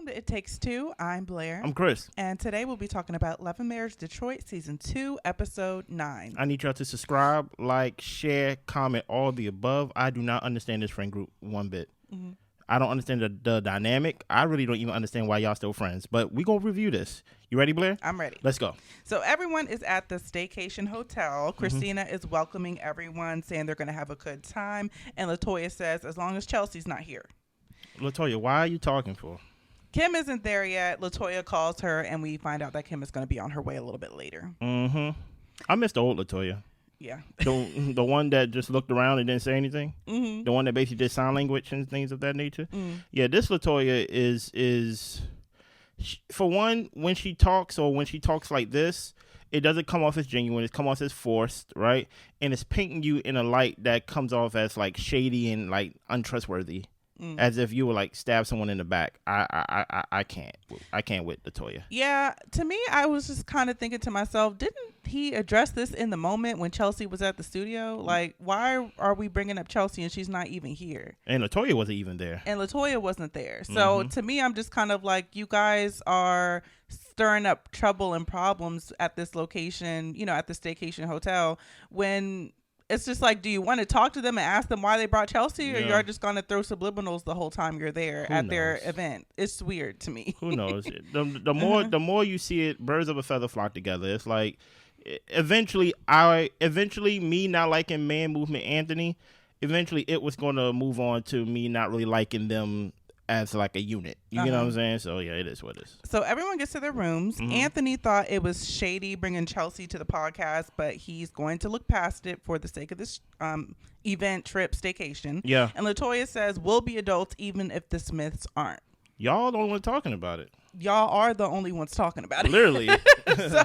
Welcome to It Takes Two. I'm Blair. I'm Chris. And today we'll be talking about Love and Marriage Detroit Season 2, Episode 9. I need y'all to subscribe, like, share, comment, all the above. I do not understand this friend group one bit. Mm-hmm. I don't understand the dynamic. I really don't even understand why y'all still friends. But we going to review this. You ready, Blair? I'm ready. Let's go. So everyone is at the Staycation Hotel. Kristina is welcoming everyone, saying they're going to have a good time. And LaToya says, as long as Chelsea's not here. LaToya, why are you talking for? Kim isn't there yet. LaToya calls her, and we find out that Kim is going to be on her way a little bit later. Mm-hmm. I miss the old LaToya. Yeah. the one that just looked around and didn't say anything. Mm-hmm. The one that basically did sign language and things of that nature. Yeah, this LaToya is for one, when she talks like this, it doesn't come off as genuine. It comes off as forced, right? And it's painting you in a light that comes off as like shady and like untrustworthy. As if you would like stab someone in the back. I can't with LaToya. Yeah, to me, I was just kind of thinking to myself, didn't he address this in the moment when Chelsea was at the studio? Like, why are we bringing up Chelsea and she's not even here? And LaToya wasn't even there. And LaToya wasn't there. So to me, I'm just kind of like, you guys are stirring up trouble and problems at this location, at the Staycation Hotel, when it's just like, do you want to talk to them and ask them why they brought Chelsea, or you're just going to throw subliminals the whole time you're there at their event? It's weird to me. Who knows? The more you see it, birds of a feather flock together. It's like eventually me not liking Man Movement Anthony, eventually it was going to move on to me not really liking them as like a unit. You know what I'm saying? So yeah, it is what it is. So everyone gets to their rooms. Anthony thought it was shady bringing Chelsea to the podcast, but he's going to look past it for the sake of this event trip staycation. Yeah. And LaToya says, we'll be adults even if the Smiths aren't. Y'all the only one talking about it. Y'all are the only ones talking about it. Literally. So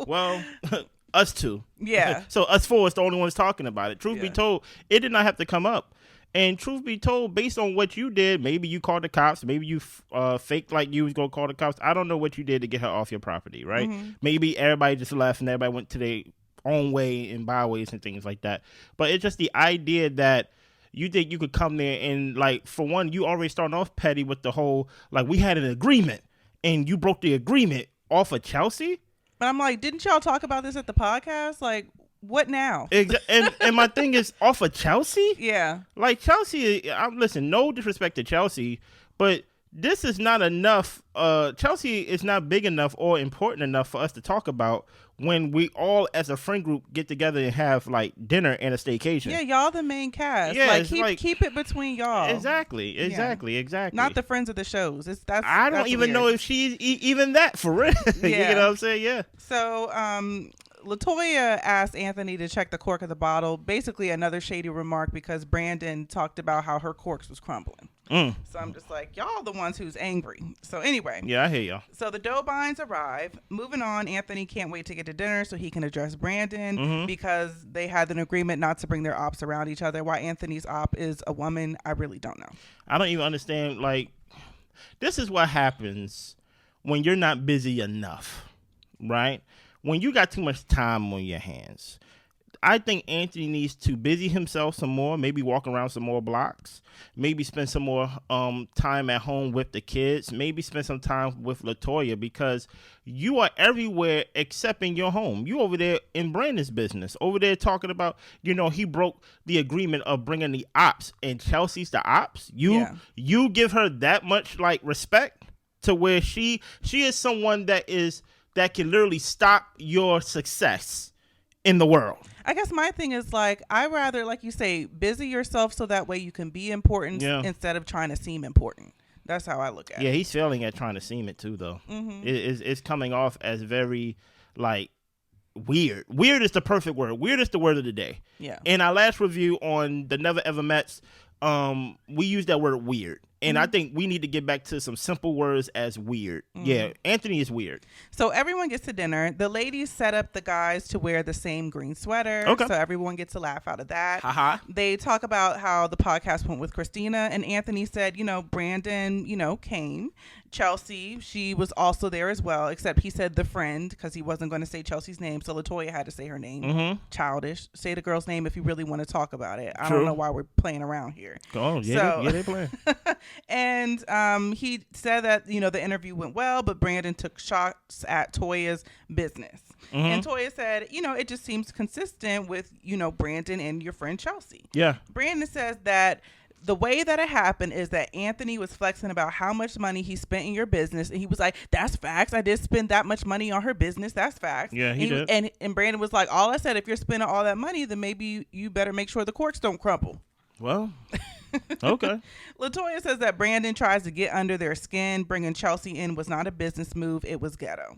well, us two. Yeah. So us four is the only ones talking about it. Truth be told, it did not have to come up. And truth be told, based on what you did, maybe you called the cops. Maybe you faked like you was going to call the cops. I don't know what you did to get her off your property, right? Maybe everybody just left and everybody went to their own way and byways and things like that. But it's just the idea that you think you could come there and, like, for one, you already starting off petty with the whole, like, we had an agreement and you broke the agreement off of Chelsea. But I'm like, didn't y'all talk about this at the podcast? Like, what now? And my thing is off of Chelsea? Yeah. Like Chelsea, listen, no disrespect to Chelsea, but this is not enough. Chelsea is not big enough or important enough for us to talk about when we all as a friend group get together and have like dinner and a staycation. Yeah, y'all the main cast. Yeah, like keep it between y'all. Exactly. Not the friends of the shows. I don't even know if she's even that for real. Yeah. You know what I'm saying? Yeah. So, LaToya asked Anthony to check the cork of the bottle. Basically, another shady remark because Brandon talked about how her corks was crumbling. So I'm just like, y'all the ones who's angry. So anyway. Yeah, I hear y'all. So the Dobines arrive. Moving on, Anthony can't wait to get to dinner so he can address Brandon because they had an agreement not to bring their ops around each other. Why Anthony's op is a woman, I really don't know. I don't even understand. Like, this is what happens when you're not busy enough, right? When you got too much time on your hands. I think Anthony needs to busy himself some more, maybe walk around some more blocks, maybe spend some more time at home with the kids, maybe spend some time with LaToya, because you are everywhere except in your home. You over there in Brandon's business, over there talking about, he broke the agreement of bringing the ops, and Chelsea's the ops. You give her that much like respect to where she is someone that can literally stop your success in the world. I guess my thing is like, I rather, like you say, busy yourself so that way you can be important instead of trying to seem important. That's how I look at it. Yeah, he's failing at trying to seem it too, though. It's coming off as very, like, weird. Weird is the perfect word. Weird is the word of the day. Yeah. In our last review on the Never Ever Mets, we used that word weird. And I think we need to get back to some simple words as weird. Yeah, Anthony is weird. So everyone gets to dinner. The ladies set up the guys to wear the same green sweater. Okay. So everyone gets a laugh out of that. Uh-huh. They talk about how the podcast went with Kristina. And Anthony said, Brandon, came. Chelsea, she was also there as well, except he said the friend because he wasn't going to say Chelsea's name. So LaToya had to say her name. Childish. Say the girl's name if you really want to talk about it. I don't know why we're playing around here. Oh, yeah, they play. And he said that, the interview went well, but Brandon took shots at Toya's business. And Toya said, it just seems consistent with, Brandon and your friend Chelsea. Yeah. Brandon says that the way that it happened is that Anthony was flexing about how much money he spent in your business. And he was like, that's facts. I did spend that much money on her business. That's facts. Yeah, he did. And Brandon was like, all I said, if you're spending all that money, then maybe you better make sure the corks don't crumple. Well, okay. LaToya says that Brandon tries to get under their skin. Bringing Chelsea in was not a business move. It was ghetto.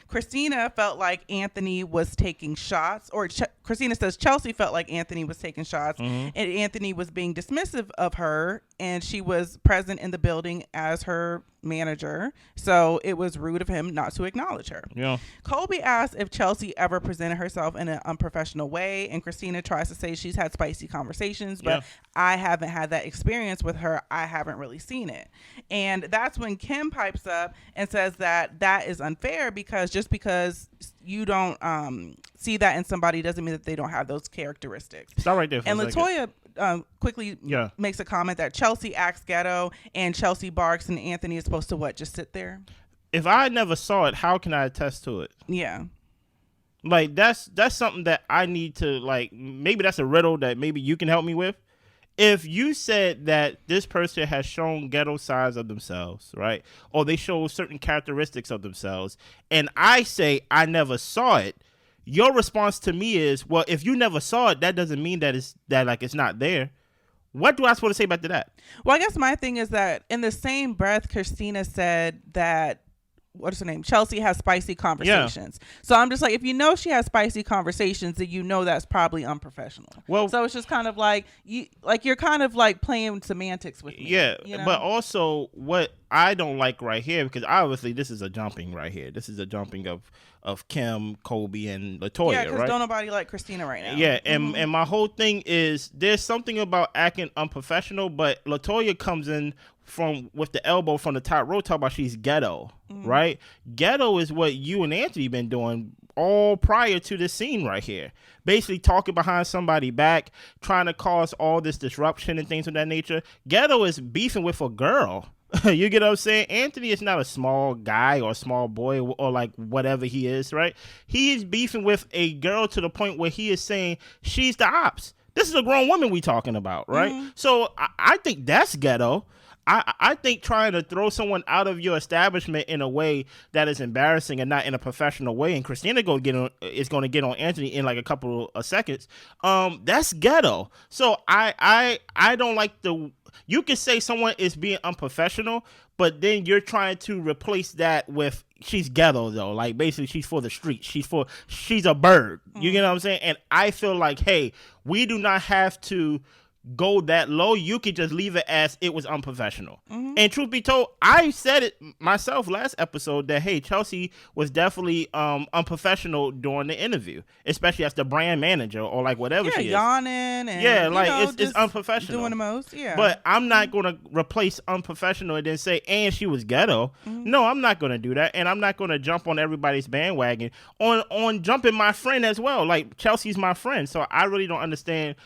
Kristina felt like Anthony was taking shots, or Kristina says Chelsea felt like Anthony was taking shots, and Anthony was being dismissive of her, and she was present in the building as her manager, so it was rude of him not to acknowledge her. Yeah. Kolby asked if Chelsea ever presented herself in an unprofessional way, and Kristina tries to say she's had spicy conversations, but I haven't had that experience with her. I haven't really seen it. And that's when Kim pipes up and says that is unfair, because just because you don't see that in somebody doesn't mean that they don't have those characteristics. Stop right there for and a second. LaToya quickly makes a comment that Chelsea acts ghetto and Chelsea barks, and Anthony is supposed to what, just sit there? If I never saw it, how can I attest to it? Yeah. Like, that's something that I need to, like, maybe that's a riddle that maybe you can help me with. If you said that this person has shown ghetto sides of themselves, right, or they show certain characteristics of themselves, and I say I never saw it, your response to me is, well, if you never saw it, that doesn't mean that it's not there. What do I supposed to say about that? Well, I guess my thing is that in the same breath, Kristina said that, what's her name? Chelsea has spicy conversations. Yeah. So I'm just like, if you know she has spicy conversations, then you know that's probably unprofessional. Well, so it's just kind of like you're kind of like playing semantics with me. Yeah, but also what I don't like right here, because obviously this is a jumping right here. This is a jumping of Kim, Kolby, and LaToya, yeah, because right? don't nobody like Kristina right now. Yeah, and my whole thing is there's something about acting unprofessional, but LaToya comes in with the elbow from the top row, talk about she's ghetto, right? Ghetto is what you and Anthony been doing all prior to this scene right here. Basically talking behind somebody back, trying to cause all this disruption and things of that nature. Ghetto is beefing with a girl. You get what I'm saying? Anthony is not a small guy or a small boy or like whatever he is, right? He is beefing with a girl to the point where he is saying she's the ops. This is a grown woman we talking about, right? So I think that's ghetto. I think trying to throw someone out of your establishment in a way that is embarrassing and not in a professional way, and Kristina is going to get on Anthony in like a couple of seconds. That's ghetto. So I don't like you can say someone is being unprofessional, but then you're trying to replace that with she's ghetto though. Like basically she's for the streets. She's a bird. You get what I'm saying? And I feel like, hey, we do not have to go that low. You could just leave it as it was unprofessional. And truth be told, I said it myself last episode that, hey, Chelsea was definitely unprofessional during the interview, especially as the brand manager or like whatever she is. Yawning and it's unprofessional. Doing the most, But I'm not going to replace unprofessional and then say, and she was ghetto. No, I'm not going to do that. And I'm not going to jump on everybody's bandwagon on jumping my friend as well. Like, Chelsea's my friend. So I really don't understand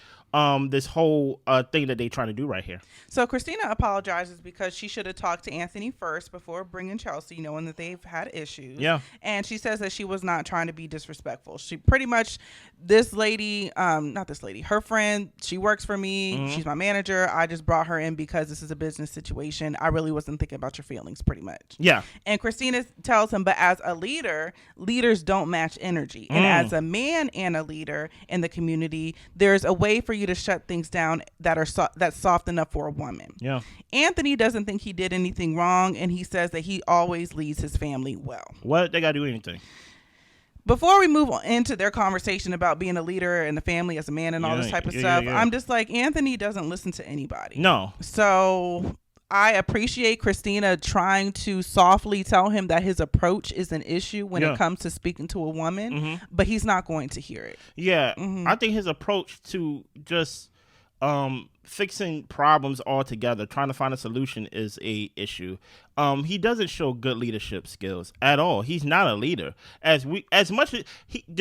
this whole thing that they trying to do right here. So Kristina apologizes because she should have talked to Anthony first before bringing Chelsea, knowing that they've had issues. Yeah. And she says that she was not trying to be disrespectful. She pretty much, this lady, not this lady, her friend, she works for me. She's my manager. I just brought her in because this is a business situation. I really wasn't thinking about your feelings, pretty much. Yeah. And Kristina tells him, but as a leader, leaders don't match energy. And as a man and a leader in the community, there's a way for you to shut things down that's soft enough for a woman. Yeah. Anthony doesn't think he did anything wrong, and he says that he always leads his family well. What? They got to do anything? Before we move on into their conversation about being a leader in the family as a man and all this type of stuff, I'm just like, Anthony doesn't listen to anybody. No. So I appreciate Kristina trying to softly tell him that his approach is an issue when it comes to speaking to a woman, but he's not going to hear it. Yeah. I think his approach to just fixing problems altogether, trying to find a solution, is a issue. He doesn't show good leadership skills at all. He's not a leader. Do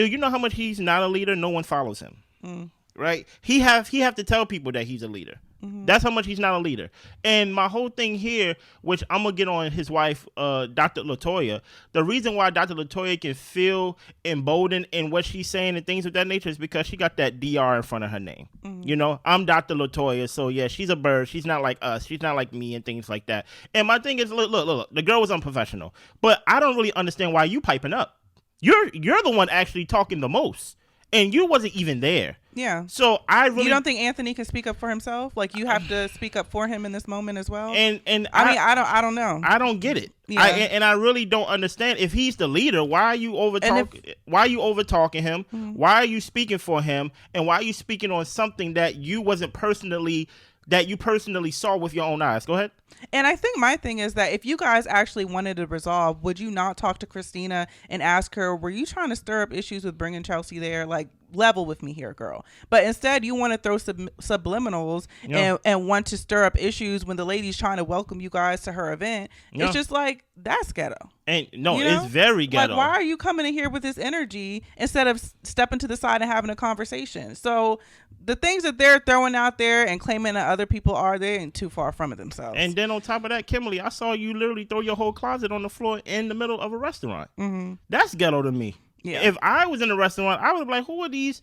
you know how much he's not a leader? No one follows him. Right? He have to tell people that he's a leader. That's how much he's not a leader. And my whole thing here, which I'm going to get on his wife, Dr. LaToya, the reason why Dr. LaToya can feel emboldened in what she's saying and things of that nature is because she got that DR in front of her name. You know, I'm Dr. LaToya, so yeah, she's a bird. She's not like us. She's not like me and things like that. And my thing is, look, the girl was unprofessional. But I don't really understand why you piping up. You're the one actually talking the most. And you wasn't even there. Yeah. So I really... You don't think Anthony can speak up for himself? Like, you have to speak up for him in this moment as well? And I don't know. I don't get it. Yeah. I really don't understand. If he's the leader, why are you over talking him? Why are you speaking for him? And why are you speaking on something that you personally saw with your own eyes? Go ahead. And I think my thing is that if you guys actually wanted to resolve, would you not talk to Kristina and ask her, were you trying to stir up issues with bringing Chelsea there? Like, level with me here, girl. But instead, you want to throw subliminals and want to stir up issues when the lady's trying to welcome you guys to her event. It's just like, that's ghetto. And no, it's very ghetto. Like, why are you coming in here with this energy instead of stepping to the side and having a conversation? So the things that they're throwing out there and claiming that other people are, they ain't too far from it themselves. And then on top of that, Kimberly, I saw you literally throw your whole closet on the floor in the middle of a restaurant. That's ghetto to me. Yeah. If I was in a restaurant, I would be like, who are these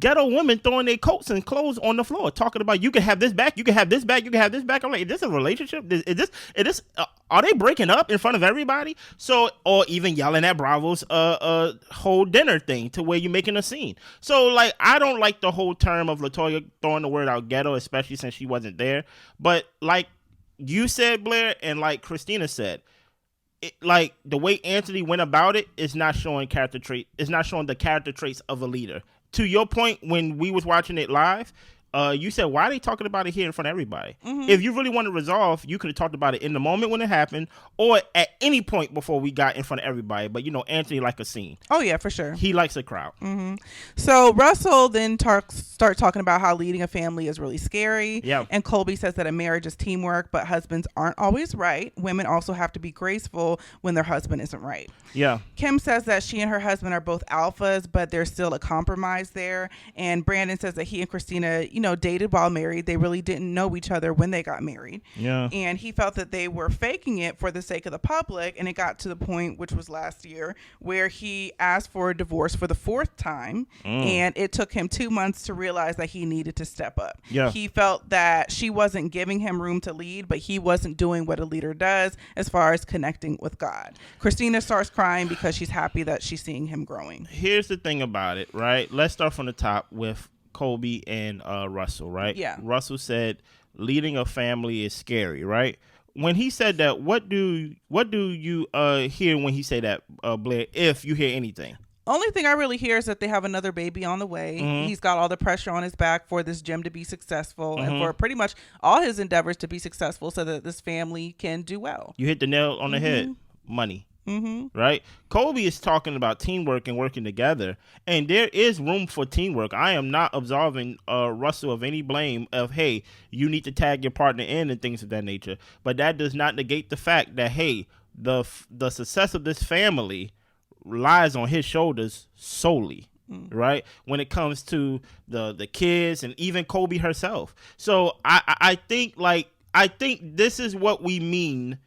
ghetto women throwing their coats and clothes on the floor, talking about you can have this back, you can have this back, you can have this back? I'm like, is this a relationship? Is this are they breaking up in front of everybody? So, or even yelling at Bravo's whole dinner thing to where you're making a scene. So, like, I don't like the whole term of LaToya throwing the word out ghetto, especially since she wasn't there. But like you said, Blair, and like Kristina said, like the way Anthony went about it is not showing character trait. It's not showing the character traits of a leader. To your point, when we was watching it live, you said, why are they talking about it here in front of everybody? If you really want to resolve, you could have talked about it in the moment when it happened or at any point before we got in front of everybody. But, you know, Anthony likes a scene. Oh, yeah, for sure. He likes a crowd. So Russell then starts talking about how leading a family is really scary. Yeah. And Kolby says that a marriage is teamwork, but husbands aren't always right. Women also have to be graceful when their husband isn't right. Yeah. Kim says that she and her husband are both alphas, but there's still a compromise there. And Brandon says that he and Kristina, you know, dated while married. They really didn't know each other when they got married. Yeah. And he felt that they were faking it for the sake of the public. And it got to the point, which was last year, where he asked for a divorce for the 4th time. And it took him 2 months to realize that he needed to step up. Yeah. He felt that she wasn't giving him room to lead, but he wasn't doing what a leader does as far as connecting with God. Kristina starts crying because she's happy that she's seeing him growing. Here's the thing about it, right? Let's start from the top with Kolby and Russell, right? Yeah. Russell said leading a family is scary, right? When he said that, what do you hear when he say that, Blair, if you hear anything? Only thing I really hear is that they have another baby on the way. He's got all the pressure on his back for this gym to be successful and for pretty much all his endeavors to be successful so that this family can do well. You hit the nail on the head. Money. Right? Kolby is talking about teamwork and working together, and there is room for teamwork. I am not absolving Russell of any blame of, hey, you need to tag your partner in and things of that nature. But that does not negate the fact that, hey, the success of this family lies on his shoulders solely. Right, when it comes to the kids and even Kolby herself. So I think this is what we mean.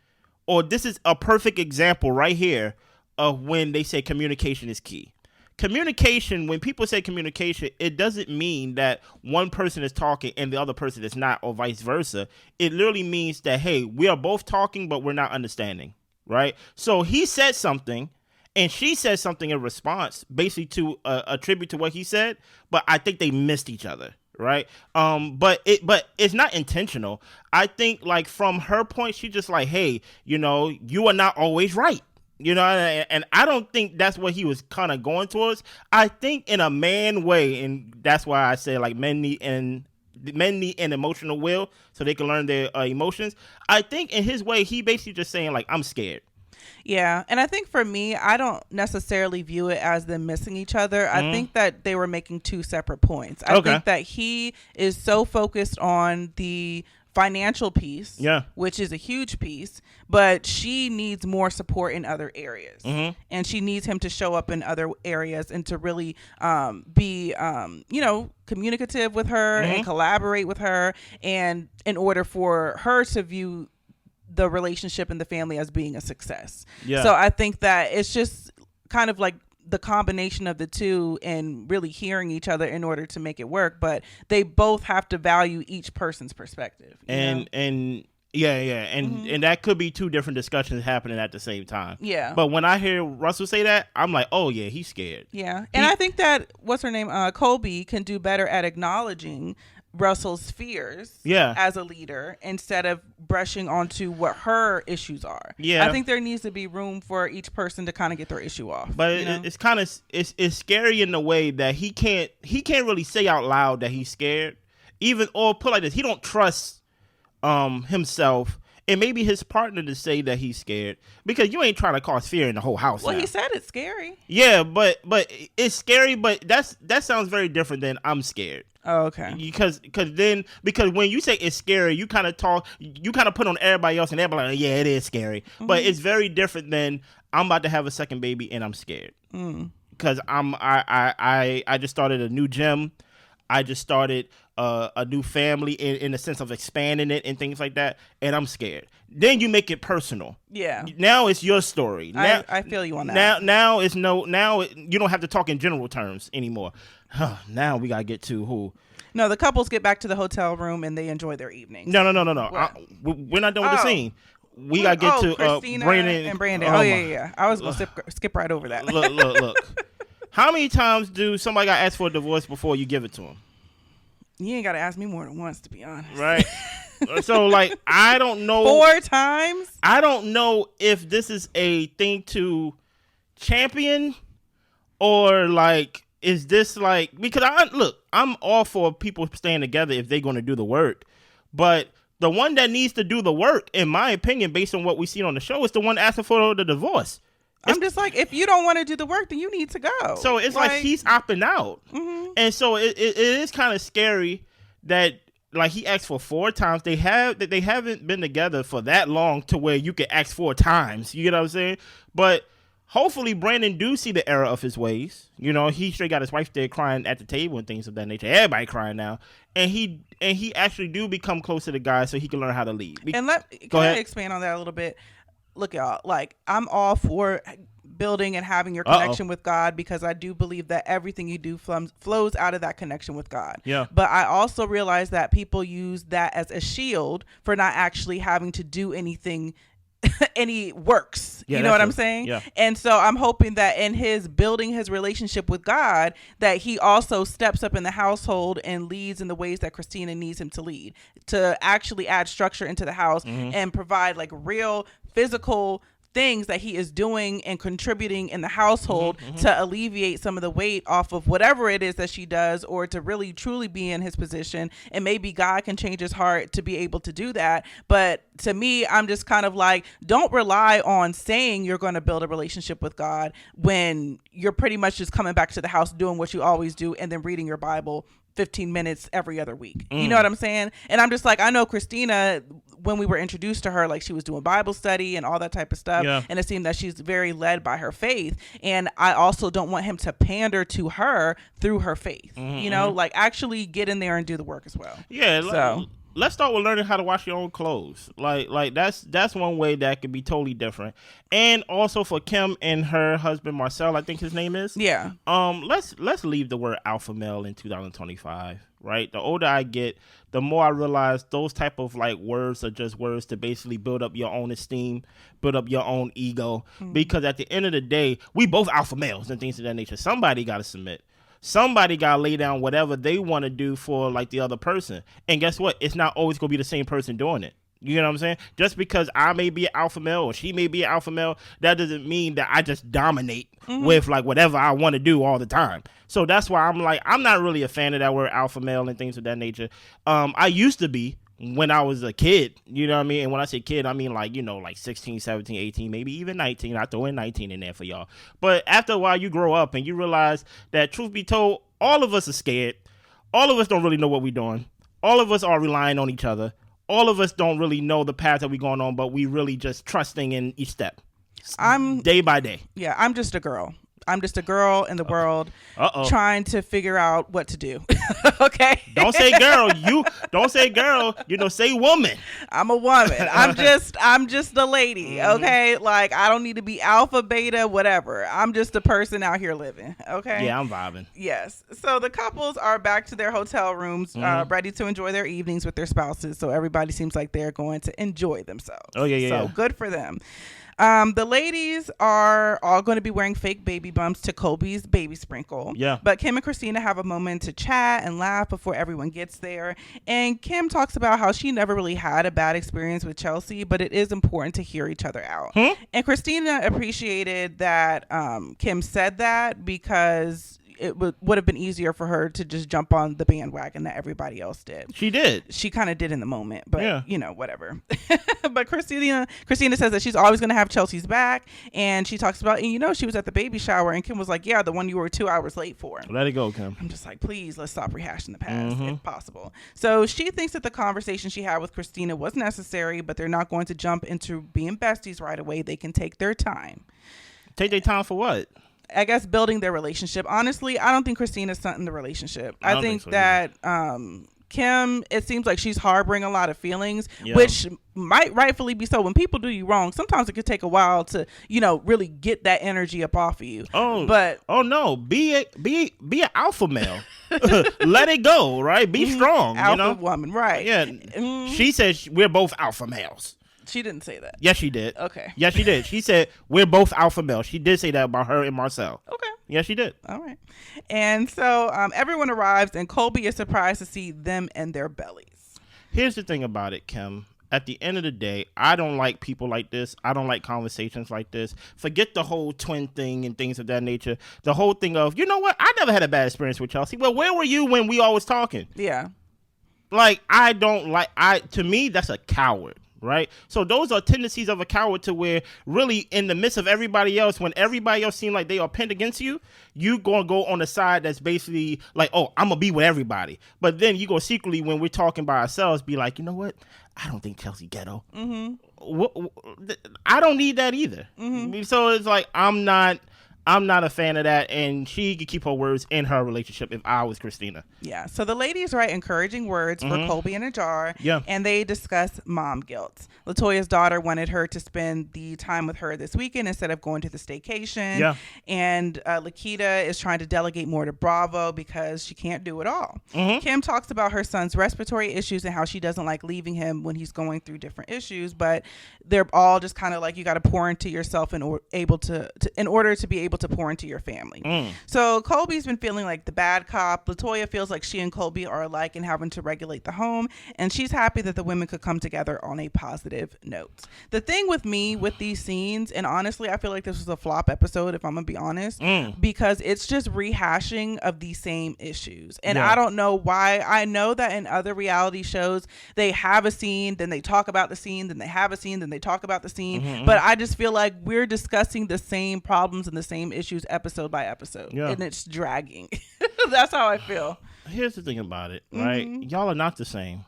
Or this is a perfect example right here of when they say communication is key. Communication, when people say communication, it doesn't mean that one person is talking and the other person is not, or vice versa. It literally means that, hey, we are both talking, but we're not understanding, right? So he said something, and she said something in response, basically to attribute to what he said, but I think they missed each other. Right. But it's not intentional. I think, like, from her point, she's just like, hey, you know, you are not always right. You know, and I don't think that's what he was kind of going towards. I think in a man way, and that's why I say, like, men need an emotional will so they can learn their emotions. I think in his way, he basically just saying, like, I'm scared. Yeah. And I think for me, I don't necessarily view it as them missing each other. I think that they were making two separate points. I think that he is so focused on the financial piece, which is a huge piece, but she needs more support in other areas. And she needs him to show up in other areas and to really be, communicative with her and collaborate with her. And in order for her to view the relationship and the family as being a success. So I think that it's just kind of like the combination of the two and really hearing each other in order to make it work, but they both have to value each person's perspective. And that could be two different discussions happening at the same time. Yeah. But when I hear Russell say that, I'm like, oh yeah, he's scared. Yeah. And I think that what's her name? Kolby can do better at acknowledging Russell's fears as a leader instead of brushing onto what her issues are. I think there needs to be room for each person to kind of get their issue off. But it's kind of it's scary in the way that he can't really say out loud that he's scared, or put like this, he don't trust himself and maybe his partner to say that he's scared, because you ain't trying to cause fear in the whole house. Well, he said it's scary. Yeah, but it's scary, but that sounds very different than I'm scared. Oh, okay. Because when you say it's scary, you kind of put on everybody else, and everybody like, yeah, it is scary. But it's very different than I'm about to have a second baby and I'm scared. Because I just started a new gym. I just started a new family in the sense of expanding it and things like that, and I'm scared. Then you make it personal. Yeah. Now it's your story. Now, I feel you on that. Now you don't have to talk in general terms anymore. Now we gotta get to who. No, the couples get back to the hotel room and they enjoy their evening. No. We're not done with the scene. We gotta get to Kristina and Brandon. Yeah. I was gonna skip right over that. Look. How many times do somebody got asked for a divorce before you give it to them? You ain't got to ask me more than once, to be honest. Right. So, like, I don't know. 4 times? I don't know if this is a thing to champion or, like, is this like, because I'm all for people staying together if they're going to do the work. But the one that needs to do the work, in my opinion, based on what we've seen on the show, is the one asking for the divorce. I'm just like, if you don't want to do the work, then you need to go. So it's like he's opting out. And so it is kind of scary that, like, he asked for 4 times. They haven't been together for that long to where you can ask 4 times. You get what I'm saying? But hopefully Brandon do see the error of his ways. You know, he straight got his wife there crying at the table and things of that nature. Everybody crying now. And he actually do become close to the guy so he can learn how to lead. Can I expand on that a little bit? Look, y'all, like, I'm all for building and having your connection with God, because I do believe that everything you do flows out of that connection with God. Yeah. But I also realize that people use that as a shield for not actually having to do anything, any works. You know what I'm saying? Yeah. And so I'm hoping that in his building his relationship with God, that he also steps up in the household and leads in the ways that Kristina needs him to lead, to actually add structure into the house and provide like real physical things that he is doing and contributing in the household to alleviate some of the weight off of whatever it is that she does, or to really truly be in his position. And maybe God can change his heart to be able to do that. But to me, I'm just kind of like, don't rely on saying you're going to build a relationship with God when you're pretty much just coming back to the house doing what you always do and then reading your Bible 15 minutes every other week. You know what I'm saying? And I'm just like, I know Kristina, when we were introduced to her, like, she was doing Bible study and all that type of stuff. Yeah. And it seemed that she's very led by her faith. And I also don't want him to pander to her through her faith. You know, like, actually get in there and do the work as well. Yeah. So let's start with learning how to wash your own clothes. Like that's one way that could be totally different. And also for Kim and her husband Marcel, I think his name is. Yeah. Let's leave the word alpha male in 2025. Right. The older I get, the more I realize those type of like words are just words to basically build up your own esteem, build up your own ego. Because at the end of the day, we both alpha males and things of that nature. Somebody got to submit. Somebody got to lay down whatever they want to do for like the other person. And guess what? It's not always going to be the same person doing it. You know what I'm saying? Just because I may be an alpha male or she may be an alpha male, that doesn't mean that I just dominate with like whatever I want to do all the time. So that's why I'm like, I'm not really a fan of that word alpha male and things of that nature. I used to be, when I was a kid, you know what I mean? And when I say kid, I mean like, like 16, 17, 18, maybe even 19. I throw in 19 in there for y'all. But after a while, you grow up and you realize that, truth be told, all of us are scared. All of us don't really know what we're doing. All of us are relying on each other. All of us don't really know the path that we're going on, but we really just trusting in each step. Day by day. Yeah, I'm just a girl. I'm just a girl in the world trying to figure out what to do. Okay. Don't say girl. Don't say girl. Say woman. I'm a woman. I'm just a lady. Okay. Like, I don't need to be alpha, beta, whatever. I'm just a person out here living. Okay. Yeah, I'm vibing. Yes. So the couples are back to their hotel rooms, ready to enjoy their evenings with their spouses. So everybody seems like they're going to enjoy themselves. Oh, yeah. So good for them. The ladies are all going to be wearing fake baby bumps to Kolby's baby sprinkle. Yeah. But Kim and Kristina have a moment to chat and laugh before everyone gets there. And Kim talks about how she never really had a bad experience with Chelsea, but it is important to hear each other out. And Kristina appreciated that Kim said that because it would have been easier for her to just jump on the bandwagon that everybody else did. She did. She kind of did in the moment, but whatever. But Kristina says that she's always going to have Chelsea's back, and she talks about, she was at the baby shower, and Kim was like, yeah, the one you were 2 hours late for. Let it go, Kim. I'm just like, please, let's stop rehashing the past if possible. So she thinks that the conversation she had with Kristina was necessary, but they're not going to jump into being besties right away. They can take their time. Take their time for what? I guess building their relationship. Honestly, I don't think Kristina's something the relationship. I think so that Kim, it seems like she's harboring a lot of feelings, which might rightfully be so. When people do you wrong, sometimes it could take a while to, really get that energy up off of you. Oh no, be an alpha male. Let it go, right? Be strong. Alpha woman, right? Yeah. She says we're both alpha males. She didn't say that. Yes, she did. Okay. Yes, she did. She said we're both alpha males. She did say that about her and Marcel. Okay. Yes, she did. All right. And so everyone arrives, and Kolby is surprised to see them and their bellies. Here's the thing about it, Kim. At the end of the day, I don't like people like this. I don't like conversations like this. Forget the whole twin thing and things of that nature. The whole thing of, you know what? I never had a bad experience with Chelsea. Well, where were you when we all was talking? Yeah. Like, to me, that's a coward. Right. So those are tendencies of a coward to where really in the midst of everybody else, when everybody else seems like they are pinned against you, you going to go on the side that's basically like, oh, I'm going to be with everybody. But then you go secretly when we're talking by ourselves, be like, you know what? I don't think Chelsea ghetto. I don't need that either. So it's like, I'm not a fan of that, and she could keep her words in her relationship if I was Kristina. Yeah. So the ladies write encouraging words for Kolby in a jar, and they discuss mom guilt. LaToya's daughter wanted her to spend the time with her this weekend instead of going to the staycation. Yeah. And Lakeita is trying to delegate more to Bravo because she can't do it all. Kim talks about her son's respiratory issues and how she doesn't like leaving him when he's going through different issues, but they're all just kind of like, you got to pour into yourself in order to be able to pour into your family. So Kolby's been feeling like the bad cop. LaToya feels like she and Kolby are alike in having to regulate the home, and she's happy that the women could come together on a positive note. The thing with me with these scenes, and honestly I feel like this was a flop episode if I'm gonna be honest, because it's just rehashing of these same issues, and I don't know why. I know that in other reality shows they have a scene, then they talk about the scene, then they have a scene, then they talk about the scene, but I just feel like we're discussing the same problems and the same issues episode by episode, and it's dragging. That's how I feel. Here's the thing about it, right? Y'all are not the same.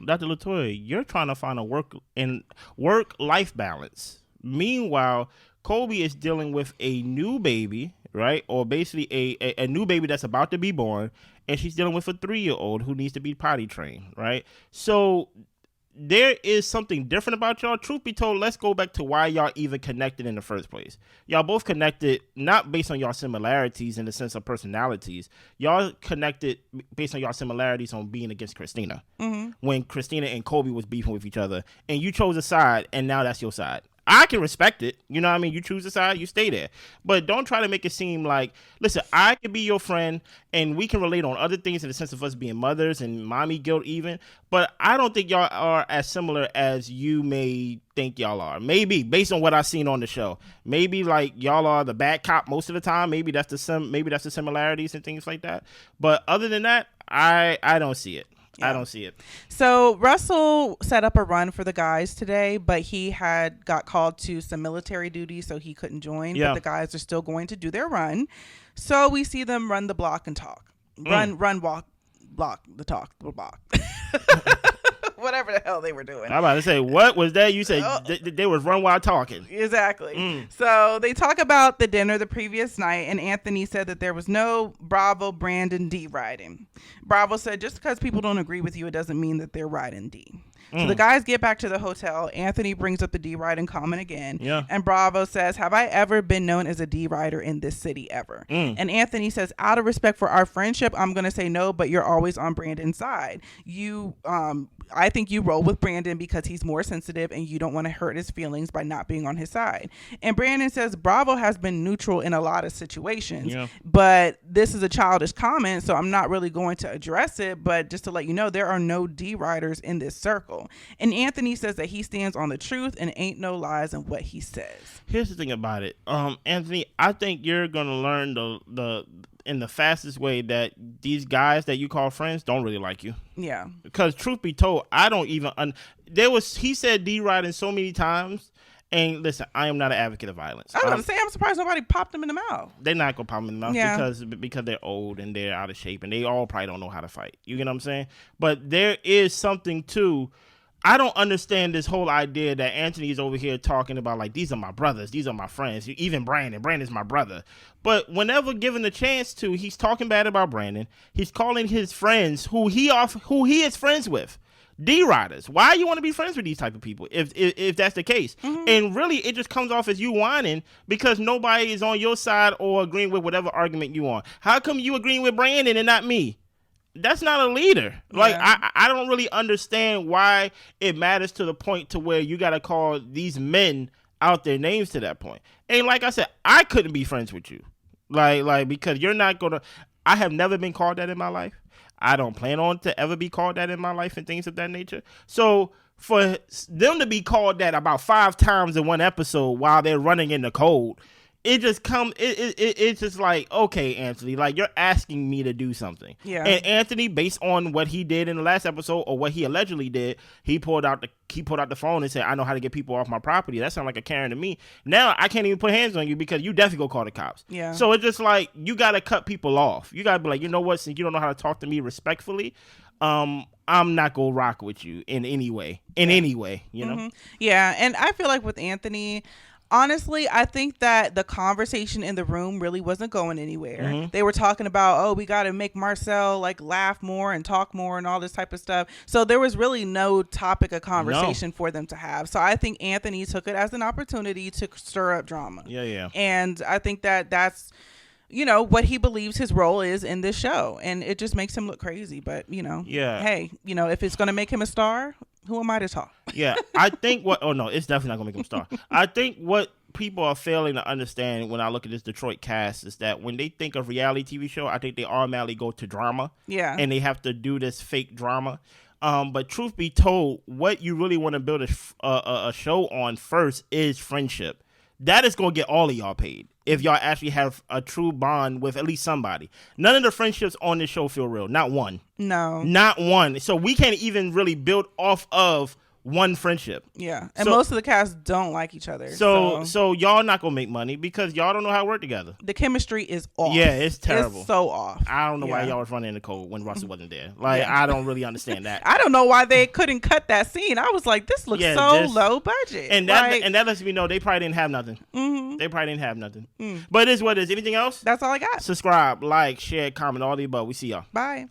Dr. LaToya, you're trying to find a work-life balance. Meanwhile, Kolby is dealing with a new baby, right? Or basically a new baby that's about to be born, and she's dealing with a 3-year-old who needs to be potty trained, right? So there is something different about y'all. Truth be told, let's go back to why y'all even connected in the first place. Y'all both connected not based on y'all similarities in the sense of personalities. Y'all connected based on y'all similarities on being against Kristina. When Kristina and Kolby was beefing with each other, and you chose a side, and now that's your side. I can respect it. You know what I mean? You choose a side, you stay there. But don't try to make it seem like, listen, I can be your friend and we can relate on other things in the sense of us being mothers and mommy guilt even. But I don't think y'all are as similar as you may think y'all are. Maybe based on what I've seen on the show. Maybe like y'all are the bad cop most of the time. Maybe that's the similarities and things like that. But other than that, I don't see it. I don't see it. So Russell set up a run for the guys today, but he got called to some military duty, so he couldn't join. But the guys are still going to do their run. So we see them run the block and talk. Run, walk, block, the talk, the block. Whatever the hell they were doing. I'm about to say, what was that? You said they was run while talking. Exactly. So they talk about the dinner the previous night, and Anthony said that there was no Bravo, Brandon, D riding. Bravo said, just because people don't agree with you, it doesn't mean that they're riding D. So the guys get back to the hotel. Anthony brings up the D ride in common again. Yeah. And Bravo says, have I ever been known as a D rider in this city ever? And Anthony says, out of respect for our friendship, I'm going to say no, but you're always on Brandon's side. I think you roll with Brandon because he's more sensitive and you don't want to hurt his feelings by not being on his side. And Brandon says Bravo has been neutral in a lot of situations, but this is a childish comment, so I'm not really going to address it. But just to let you know, there are no D riders in this circle. And Anthony says that he stands on the truth and ain't no lies in what he says. Here's the thing about it, Anthony. I think you're gonna learn in the fastest way that these guys that you call friends don't really like you. Yeah. Because truth be told, I don't even he said D riding so many times. And listen, I am not an advocate of violence. I was going to say, I'm surprised nobody popped them in the mouth. They're not going to pop them in the mouth because they're old and they're out of shape and they all probably don't know how to fight. You get what I'm saying? But there is something to, I don't understand this whole idea that Anthony is over here talking about like, these are my brothers, these are my friends, even Brandon's my brother. But whenever given the chance to, he's talking bad about Brandon. He's calling his friends who he is friends with D riders. Why you want to be friends with these type of people if that's the case? And really it just comes off as you whining because nobody is on your side or agreeing with whatever argument you on. How come you agreeing with Brandon and not me? That's not a leader. Like I don't really understand why it matters to the point to where you got to call these men out their names to that point. And like I said, I couldn't be friends with you. Like because you're not going to, I have never been called that in my life. I don't plan on to ever be called that in my life and things of that nature. So for them to be called that about 5 times in one episode while they're running in the cold, it's just like, okay, Anthony, like you're asking me to do something. Yeah. And Anthony, based on what he did in the last episode or what he allegedly did, he pulled out the phone and said, I know how to get people off my property. That sounds like a Karen to me. Now I can't even put hands on you because you definitely go call the cops. Yeah. So it's just like, you got to cut people off. You got to be like, you know what, since you don't know how to talk to me respectfully, I'm not going to rock with you in any way, you know? Yeah. And I feel like with Anthony, honestly, I think that the conversation in the room really wasn't going anywhere. They were talking about, we got to make Marcel like laugh more and talk more and all this type of stuff. So there was really no topic of conversation for them to have. So I think Anthony took it as an opportunity to stir up drama. Yeah. And I think that's, what he believes his role is in this show. And it just makes him look crazy. But, hey, if it's going to make him a star, who am I to talk? Yeah, I think it's definitely not going to make him a star. I think what people are failing to understand when I look at this Detroit cast is that when they think of reality TV show, I think they automatically go to drama. Yeah. And they have to do this fake drama. But truth be told, what you really want to build a show on first is friendship. That is going to get all of y'all paid if y'all actually have a true bond with at least somebody. None of the friendships on this show feel real. Not one. No. Not one. So we can't even really build off of one friendship. Yeah. And most of the cast don't like each other. So y'all not gonna make money because y'all don't know how to work together. The chemistry is off. Yeah, it's terrible. It's so off. I don't know why y'all was running in the cold when Russell wasn't there. Like, I don't really understand that. I don't know why they couldn't cut that scene. I was like, this looks low budget. And that lets me know they probably didn't have nothing. They probably didn't have nothing. But it is what it is. Anything else? That's all I got. Subscribe, like, share, comment, all the above. We see y'all. Bye.